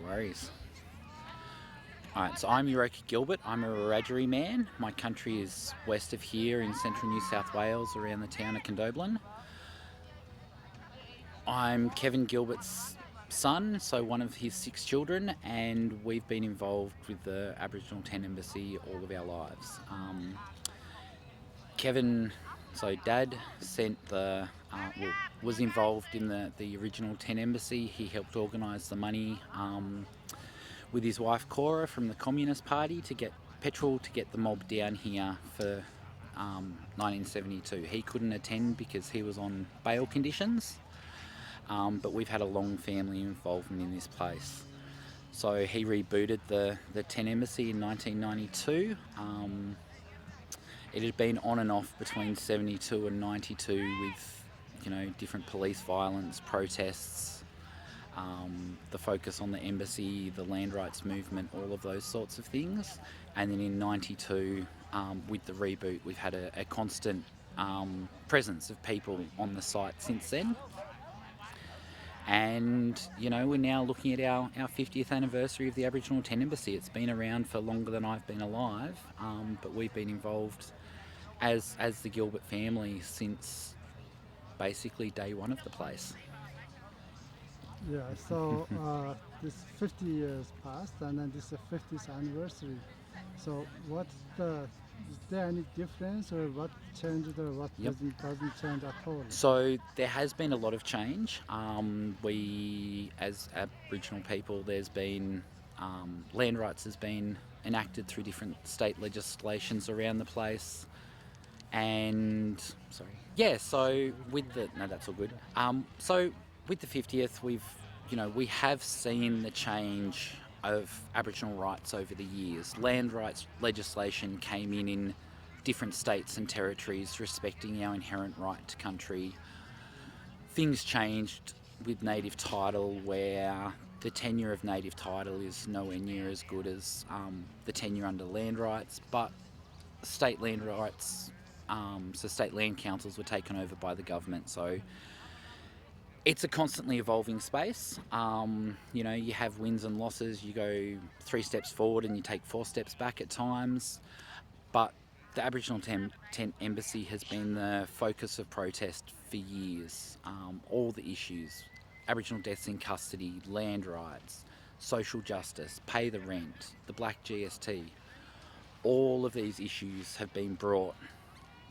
worries. Alright, so I'm Yoroka Gilbert. I'm a Wiradjuri man. My country is west of here in central New South Wales, around the town of Condobolin. I'm Kevin Gilbert's son, so one of his 6 children, and we've been involved with the Aboriginal 10 Embassy all of our lives. Kevin, so Dad sent was involved in the original 10 Embassy. He helped organise the money with his wife Cora from the Communist Party to get petrol to get the mob down here for 1972. He couldn't attend because he was on bail conditions, but we've had a long family involvement in this place. So he rebooted the 10 Embassy in 1992. It had been on and off between 72 and 92 with, different police violence, protests, the focus on the embassy, the land rights movement, all of those sorts of things. And then in 92, with the reboot, we've had a constant presence of people on the site since then. And, we're now looking at our 50th anniversary of the Aboriginal 10 Embassy. It's been around for longer than I've been alive, but we've been involved as the Gilbert family since basically day one of the place. Yeah, so this 50 years passed, and then this is the 50th anniversary. So is there any difference, or what changed, or what doesn't change at all? So there has been a lot of change. We, as Aboriginal people, there's been land rights has been enacted through different state legislations around the place. And so that's all good. So with the 50th, we have seen the change of Aboriginal rights over the years. Land rights legislation came in different states and territories respecting our inherent right to country. Things changed with native title, where the tenure of native title is nowhere near as good as the tenure under land rights, but state land rights, so state land councils were taken over by the government. So it's a constantly evolving space. You have wins and losses. You go 3 steps forward and you take 4 steps back at times. But the Aboriginal 10 Embassy has been the focus of protest for years. All the issues, Aboriginal deaths in custody, land rights, social justice, pay the rent, the black GST, all of these issues have been brought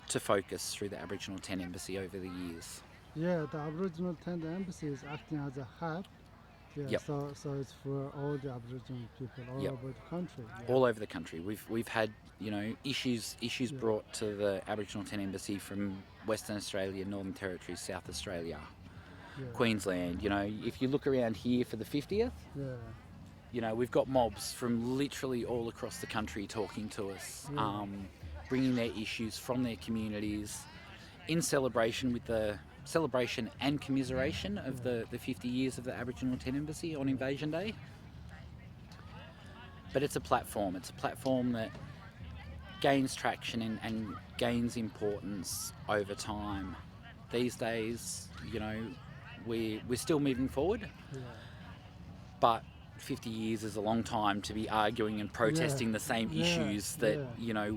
to focus through the Aboriginal 10 Embassy over the years. Yeah, the Aboriginal 10 Embassy is acting as a hub. Yeah, Yep. So it's for all the Aboriginal people all Yep. over the country. Yeah. All over the country. We've had issues brought to the Aboriginal 10 Embassy from Western Australia, Northern Territory, South Australia, Queensland. If you look around here for the 50th, we've got mobs from literally all across the country talking to us, bringing their issues from their communities in celebration and commiseration of the 50 years of the Aboriginal 10 Embassy on Invasion Day. But it's a platform. It's a platform that gains traction and gains importance over time. These days, we're still moving forward, but 50 years is a long time to be arguing and protesting the same issues that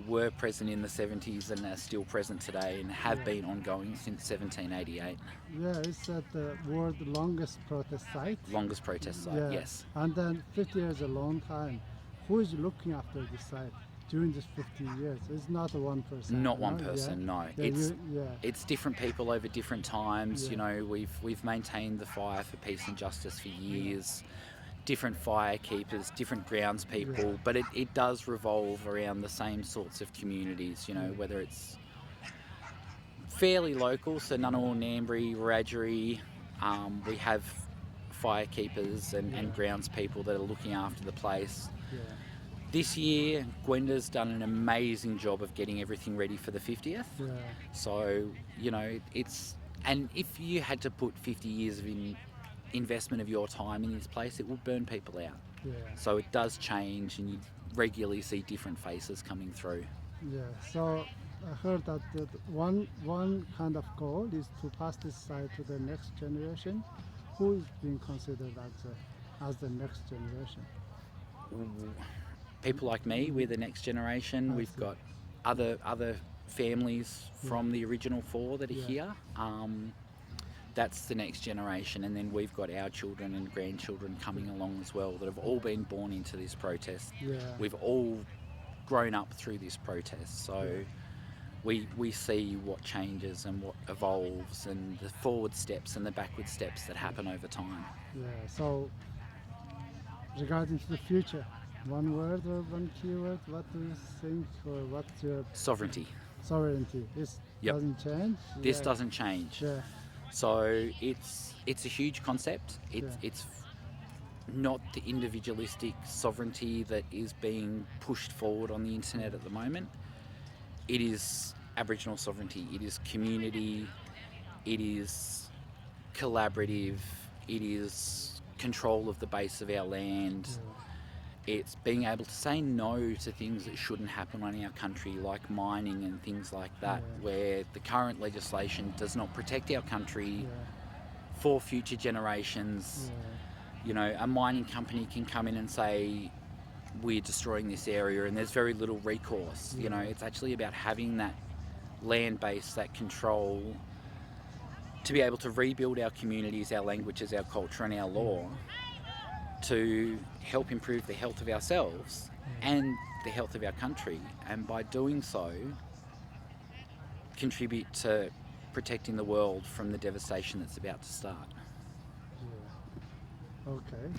were present in the 70s and are still present today and have been ongoing since 1788. Yeah, it's at the world's longest protest site. Longest protest site, yes. And then 50 years is a long time. Who is looking after this site during this 50 years? It's not one person. Not one person, no. It's different people over different times. We've maintained the fire for peace and justice for years. Different fire keepers, different grounds people, but it does revolve around the same sorts of communities, whether it's fairly local, so Ngunnawal, Ngambri, Wiradjuri. We have fire keepers and grounds people that are looking after the place. This year, Gwenda's done an amazing job of getting everything ready for the 50th. So, and if you had to put 50 years of investment of your time in this place, it will burn people out. So it does change, and you regularly see different faces coming through. So I heard that one kind of goal is to pass this site to the next generation. Who is being considered as as the next generation? People like me, we're the next generation. I We've see. got other families from the original four that are Yeah. here. That's the next generation, and then we've got our children and grandchildren coming along as well that have all been born into this protest. Yeah. We've all grown up through this protest, so we see what changes and what evolves and the forward steps and the backward steps that happen over time. Yeah. So regarding to the future, one word or one keyword, what do you think, or what's your Sovereignty. sovereignty? This Yep. doesn't change. This Yeah. doesn't change. Yeah. So it's a huge concept. Yeah. It's not the individualistic sovereignty that is being pushed forward on the internet at the moment. It is Aboriginal sovereignty. It is community. It is collaborative. It is control of the base of our land. It's being able to say no to things that shouldn't happen on our country, like mining and things like that, where the current legislation does not protect our country for future generations. You know, a mining company can come in and say, we're destroying this area, and there's very little recourse. You know, it's actually about having that land base, that control, to be able to rebuild our communities, our languages, our culture and our law, to help improve the health of ourselves and the health of our country, and by doing so contribute to protecting the world from the devastation that's about to start. Okay.